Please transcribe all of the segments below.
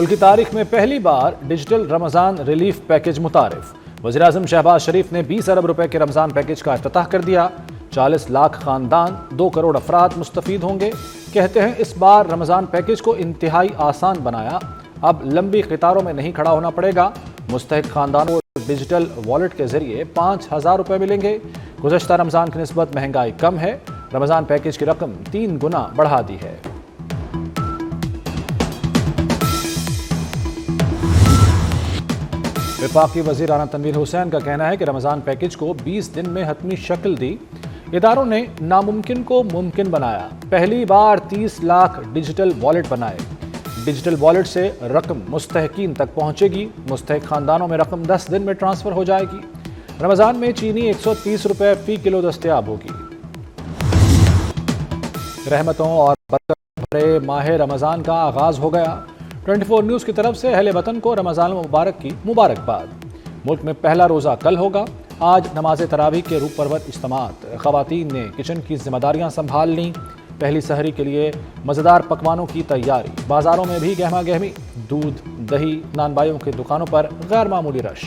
ملک کی تاریخ میں پہلی بار ڈیجیٹل رمضان ریلیف پیکج متعارف۔ وزیراعظم شہباز شریف نے 20 ارب روپے کے رمضان پیکج کا افتتاح کر دیا۔ 40 لاکھ خاندان، 2 کروڑ افراد مستفید ہوں گے۔ کہتے ہیں اس بار رمضان پیکج کو انتہائی آسان بنایا، اب لمبی قطاروں میں نہیں کھڑا ہونا پڑے گا۔ مستحق خاندانوں کو ڈیجیٹل والیٹ کے ذریعے 5000 روپے ملیں گے۔ گزشتہ رمضان کی نسبت مہنگائی کم ہے، رمضان پیکج کی رقم 3 گنا بڑھا دی ہے۔ وفاقی وزیر رانا تنویر حسین کا کہنا ہے کہ رمضان پیکج کو 20 دن میں حتمی شکل دی۔ اداروں نے ناممکن کو ممکن بنایا، پہلی بار 30 لاکھ ڈیجیٹل والیٹ بنائے۔ ڈیجیٹل والیٹ سے رقم مستحقین تک پہنچے گی۔ مستحق خاندانوں میں رقم 10 دن میں ٹرانسفر ہو جائے گی۔ رمضان میں چینی 130 روپے فی کلو دستیاب ہوگی۔ رحمتوں اور برکت بھرے ماہ رمضان کا آغاز ہو گیا۔ 24 نیوز کی طرف سے اہل وطن کو رمضان المبارک کی مبارکباد۔ ملک میں پہلا روزہ کل ہوگا۔ آج نماز تراویح کے روح پرور اجتماعات، خواتین نے کچن کی ذمہ داریاں سنبھال لیں۔ پہلی سحری کے لیے مزیدار پکوانوں کی تیاری، بازاروں میں بھی گہما گہمی۔ دودھ، دہی، نان بائیوں کی دکانوں پر غیر معمولی رش۔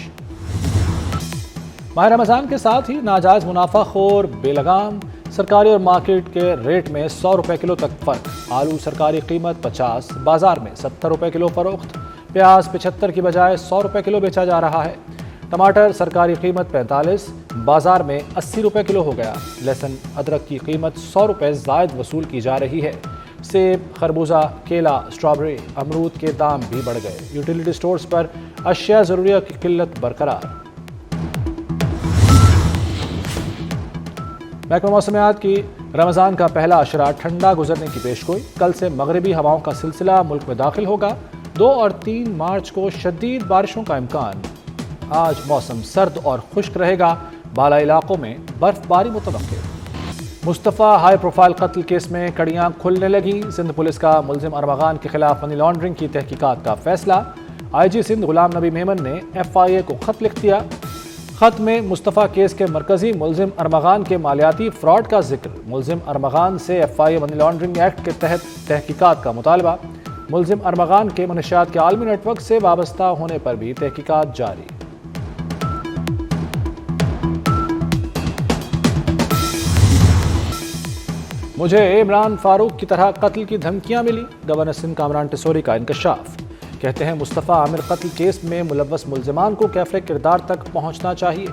ماہ رمضان کے ساتھ ہی ناجائز منافع خور بے لگام۔ سرکاری اور مارکیٹ کے ریٹ میں 100 روپے کلو تک فرق۔ آلو سرکاری قیمت 50، بازار میں 70 روپے کلو فروخت۔ پیاز 75 کی بجائے 100 روپے کلو بیچا جا رہا ہے۔ ٹماٹر سرکاری قیمت 45، بازار میں 80 روپے کلو ہو گیا۔ لہسن ادرک کی قیمت 100 روپے زائد وصول کی جا رہی ہے۔ سیب، خربوزہ، کیلا، اسٹرابری، امرود کے دام بھی بڑھ گئے۔ یوٹیلیٹی سٹورز پر اشیاء ضروریہ کی قلت برقرار۔ محکمہ موسمیات کی رمضان کا پہلا اشرا ٹھنڈا گزرنے کی پیشگوئی۔ کل سے مغربی ہواؤں کا سلسلہ ملک میں داخل ہوگا۔ 2 اور 3 مارچ کو شدید بارشوں کا امکان۔ آج موسم سرد اور خشک رہے گا، بالائی علاقوں میں برف باری متوقع۔ مصطفیٰ ہائی پروفائل قتل کیس میں کڑیاں کھلنے لگیں۔ سندھ پولیس کا ملزم ارمغان کے خلاف منی لانڈرنگ کی تحقیقات کا فیصلہ۔ آئی جی سندھ غلام نبی میمن نے FIA کو خط لکھ دیا۔ خط میں مصطفیٰ کیس کے مرکزی ملزم ارمغان کے مالیاتی فراڈ کا ذکر۔ ملزم ارمغان سے FIA منی لانڈرنگ ایکٹ کے تحت تحقیقات کا مطالبہ۔ ملزم ارمغان کے منشیات کے عالمی نیٹ ورک سے وابستہ ہونے پر بھی تحقیقات جاری۔ مجھے عمران فاروق کی طرح قتل کی دھمکیاں ملی، گورنر سندھ کامران ٹیسوری کا انکشاف۔ کہتے ہیں مصطفیٰ عامر قتل کیس میں ملوث ملزمان کو کیفر کردار تک پہنچنا چاہیے۔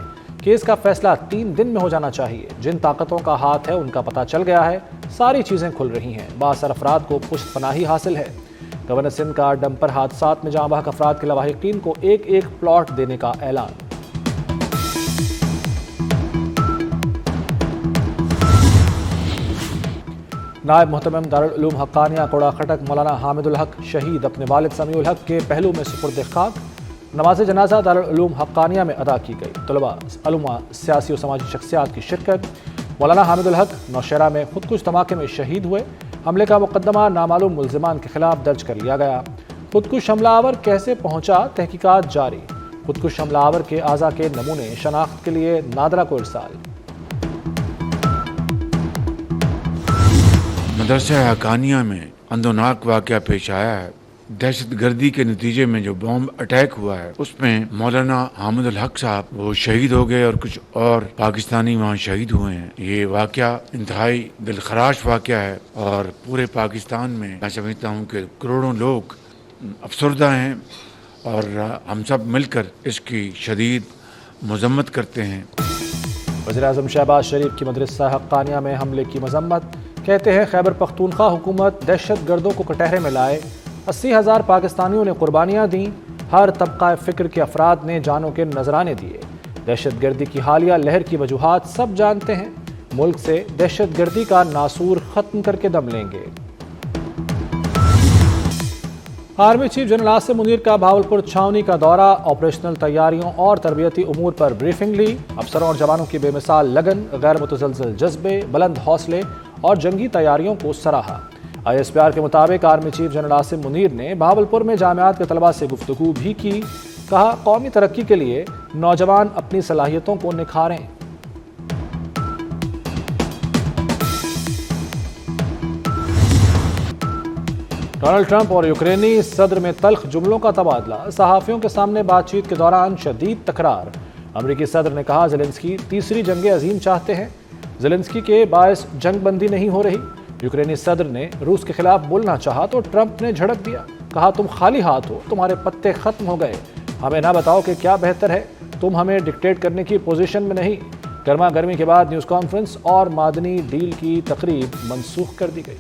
کیس کا فیصلہ 3 دن میں ہو جانا چاہیے۔ جن طاقتوں کا ہاتھ ہے ان کا پتہ چل گیا ہے، ساری چیزیں کھل رہی ہیں۔ بااثر افراد کو پشت پناہی حاصل ہے۔ گورنر سندھ کا ڈمپر حادثات میں جاں بحق افراد کے لواحقین کو 1 پلاٹ دینے کا اعلان۔ نائب محتمم دارالعلوم حقانیہ کوڑا خٹک مولانا حامد الحق شہید اپنے والد سمیع الحق کے پہلو میں سپرد خاک۔ نماز جنازہ دارالعلوم حقانیہ میں ادا کی گئی۔ طلباء، علماء، سیاسی و سماجی شخصیات کی شرکت۔ مولانا حامد الحق نوشہرہ میں خودکش دھماکے میں شہید ہوئے۔ حملے کا مقدمہ نامعلوم ملزمان کے خلاف درج کر لیا گیا۔ خودکش حملہ آور کیسے پہنچا، تحقیقات جاری۔ خودکش حملہ آور کے اعضاء کے نمونے شناخت کے لیے نادرہ کو ارسال۔ مدرسہ حقانیہ میں اندوناک واقعہ پیش آیا ہے۔ دہشت گردی کے نتیجے میں جو بم اٹیک ہوا ہے اس میں مولانا حامد الحق صاحب وہ شہید ہو گئے اور کچھ اور پاکستانی وہاں شہید ہوئے ہیں۔ یہ واقعہ انتہائی دلخراش واقعہ ہے اور پورے پاکستان میں میں سمجھتا ہوں کہ کروڑوں لوگ افسردہ ہیں اور ہم سب مل کر اس کی شدید مذمت کرتے ہیں۔ وزیراعظم شہباز شریف کی مدرسہ حقانیہ میں حملے کی مذمت۔ کہتے ہیں خیبر پختونخوا حکومت دہشت گردوں کو کٹہرے میں لائے۔ 80,000 پاکستانیوں نے قربانیاں دیں۔ ہر طبقہ فکر کے افراد نے جانوں کے نذرانے دیے۔ دہشت گردی کی حالیہ لہر کی وجوہات سب جانتے ہیں۔ ملک سے دہشت گردی کا ناسور ختم کر کے دم لیں گے۔ Army chief general Asim Munir کا بھاولپور چھاؤنی کا دورہ، آپریشنل تیاریوں اور تربیتی امور پر بریفنگ لی۔ افسروں اور جوانوں کی بے مثال لگن، غیر متزلزل جذبے، بلند حوصلے اور جنگی تیاریوں کو سراہا۔ ISPR کے مطابق army chief general Asim Munir نے بھاولپور میں جامعات کے طلباء سے گفتگو بھی کی۔ کہا قومی ترقی کے لیے نوجوان اپنی صلاحیتوں کو نکھاریں۔ ڈونلڈ ٹرمپ اور یوکرینی صدر میں تلخ جملوں کا تبادلہ، صحافیوں کے سامنے بات چیت کے دوران شدید تکرار۔ امریکی صدر نے کہا زیلنسکی تیسری جنگ عظیم چاہتے ہیں، زیلنسکی کے باعث جنگ بندی نہیں ہو رہی۔ یوکرینی صدر نے روس کے خلاف بولنا چاہا تو ٹرمپ نے جھڑک دیا، کہا تم خالی ہاتھ ہو، تمہارے پتے ختم ہو گئے، ہمیں نہ بتاؤ کہ کیا بہتر ہے، تم ہمیں ڈکٹیٹ کرنے کی پوزیشن میں نہیں۔ گرما گرمی کے بعد نیوز کانفرنس اور معدنی ڈیل کی تقریب منسوخ کر دی گئی۔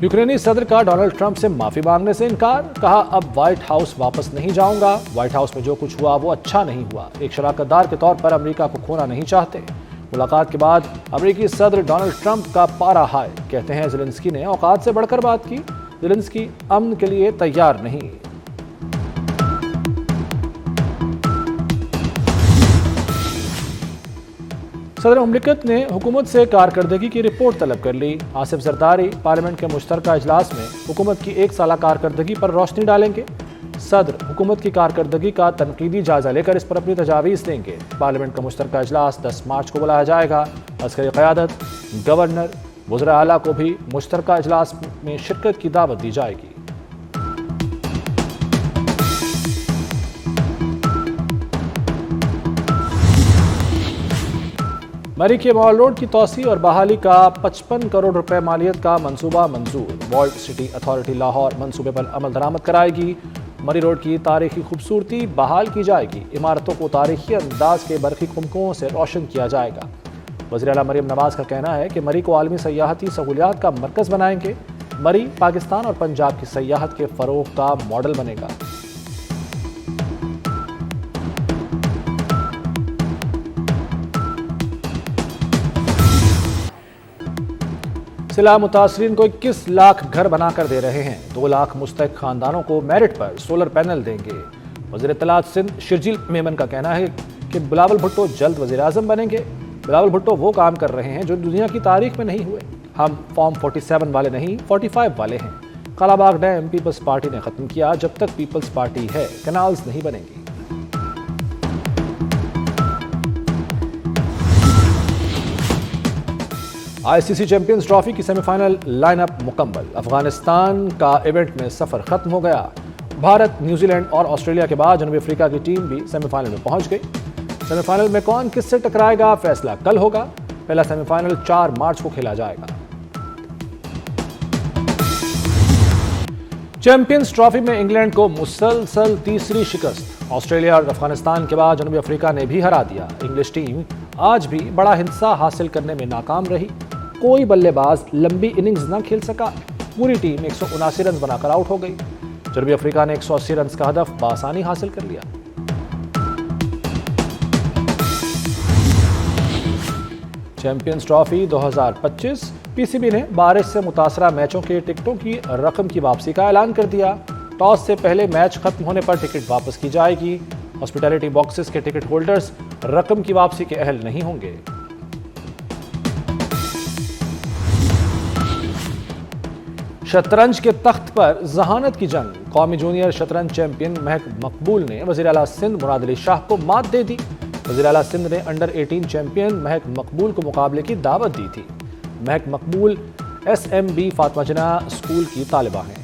یوکرینی صدر کا ڈونلڈ ٹرمپ سے معافی مانگنے سے انکار، کہا اب وائٹ ہاؤس واپس نہیں جاؤں گا، وائٹ ہاؤس میں جو کچھ ہوا وہ اچھا نہیں ہوا، ایک شراکت دار کے طور پر امریکہ کو کھونا نہیں چاہتے۔ ملاقات کے بعد امریکی صدر ڈونلڈ ٹرمپ کا پارا ہائی، کہتے ہیں زیلنسکی نے اوقات سے بڑھ کر بات کی، زیلنسکی امن کے لیے تیار نہیں۔ صدر مملکت نے حکومت سے کارکردگی کی رپورٹ طلب کر لی۔ آصف زرداری پارلیمنٹ کے مشترکہ اجلاس میں حکومت کی ایک سالہ کارکردگی پر روشنی ڈالیں گے۔ صدر حکومت کی کارکردگی کا تنقیدی جائزہ لے کر اس پر اپنی تجاویز دیں گے۔ پارلیمنٹ کا مشترکہ اجلاس 10 مارچ کو بلایا جائے گا۔ عسکری قیادت، گورنر، وزراء اعلیٰ کو بھی مشترکہ اجلاس میں شرکت کی دعوت دی جائے گی۔ مری کے مال روڈ کی توسیع اور بحالی کا 55 کروڑ روپے مالیت کا منصوبہ منظور۔ ورلڈ سٹی اتھارٹی لاہور منصوبے پر عمل درآمد کرائے گی۔ مری روڈ کی تاریخی خوبصورتی بحال کی جائے گی، عمارتوں کو تاریخی انداز کے برقی کمکموں سے روشن کیا جائے گا۔ وزیر اعلیٰ مریم نواز کا کہنا ہے کہ مری کو عالمی سیاحتی سہولیات کا مرکز بنائیں گے۔ مری پاکستان اور پنجاب کی سیاحت کے فروغ کا ماڈل بنے گا۔ سیلاب متاثرین کو 21 لاکھ گھر بنا کر دے رہے ہیں۔ 2 لاکھ مستحق خاندانوں کو میرٹ پر سولر پینل دیں گے۔ وزیر اطلاعات سندھ شرجیل میمن کا کہنا ہے کہ بلاول بھٹو جلد وزیر اعظم بنیں گے۔ بلاول بھٹو وہ کام کر رہے ہیں جو دنیا کی تاریخ میں نہیں ہوئے۔ ہم فارم 47 والے نہیں، 45 والے ہیں۔ قلعہ باغ ڈیم پیپلز پارٹی نے ختم کیا، جب تک پیپلز پارٹی ہے کینالز نہیں بنیں گی۔ آئی سی سی چیمپئنز ٹرافی کی سیمی فائنل لائن اپ مکمل۔ افغانستان کا ایونٹ میں سفر ختم ہو گیا۔ بھارت، نیوزی لینڈ اور آسٹریلیا کے بعد جنوبی افریقہ کی ٹیم بھی سیمی فائنل میں پہنچ گئی۔ سیمی فائنل میں کون کس سے ٹکرائے گا، فیصلہ کل ہوگا۔ پہلا سیمی فائنل 4 مارچ کو کھیلا جائے گا۔ چیمپئنز ٹرافی میں انگلینڈ کو مسلسل تیسری شکست۔ آسٹریلیا اور افغانستان کے بعد جنوبی افریقہ نے بھی ہرا دیا۔ انگلش ٹیم آج بھی بڑا ہنسا حاصل کرنے میں ناکام رہی۔ کوئی بلے باز لمبی اننگز نہ کھیل سکا۔ پوری ٹیم 179 رنز بنا کر آؤٹ ہو گئی۔ جنوبی افریقہ نے 180 رنز کا ہدف بآسانی حاصل کر لیا۔ چیمپئنز ٹرافی 2025 پی سی بی نے بارش سے متاثرہ میچوں کے ٹکٹوں کی رقم کی واپسی کا اعلان کر دیا۔ ٹاس سے پہلے میچ ختم ہونے پر ٹکٹ واپس کی جائے گی۔ ہاسپٹیلٹی باکسز کے ٹکٹ ہولڈرز رقم کی واپسی کے اہل نہیں ہوں گے۔ شطرنج کے تخت پر ذہانت کی جنگ۔ قومی جونیئر شطرنج چیمپئن مہک مقبول نے وزیر اعلیٰ سندھ مراد علی شاہ کو مات دے دی۔ وزیر اعلیٰ سندھ نے انڈر 18 چیمپئن مہک مقبول کو مقابلے کی دعوت دی تھی۔ مہک مقبول ایس ایم بی فاطمہ جناح اسکول کی طالبہ ہیں۔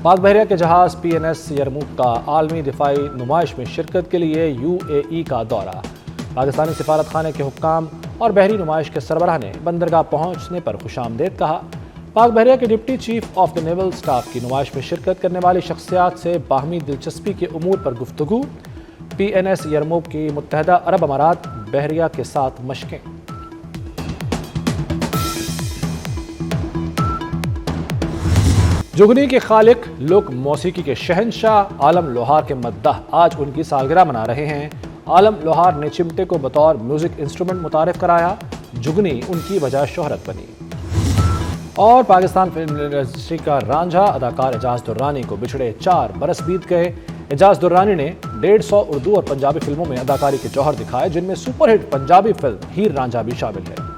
پاک بحریہ کے جہاز پی این ایس یرموک کا عالمی دفاعی نمائش میں شرکت کے لیے یو اے ای کا دورہ۔ پاکستانی سفارت خانے کے حکام اور بحری نمائش کے سربراہ نے بندرگاہ پہنچنے پر خوش آمدید کہا۔ پاک بحریہ کے deputy chief of the naval staff کی نمائش میں شرکت کرنے والی شخصیات سے باہمی دلچسپی کے امور پر گفتگو۔ پی این ایس یرموک کی متحدہ عرب امارات بحریہ کے ساتھ مشقیں۔ جگنی کے خالق، لوک موسیقی کے شہنشاہ عالم لوہار کے مداح آج ان کی سالگرہ منا رہے ہیں۔ عالم لوہار نے چمٹے کو بطور میوزک انسٹرومنٹ متعارف کرایا، جگنی ان کی وجہ شہرت بنی۔ اور پاکستان فلم انڈسٹری کا رانجھا اداکار اعجاز درانی کو بچھڑے 4 برس بیت گئے۔ اعجاز درانی نے 150 اردو اور پنجابی فلموں میں اداکاری کے جوہر دکھائے، جن میں سپر ہٹ پنجابی فلم ہیر رانجھا بھی شامل ہے۔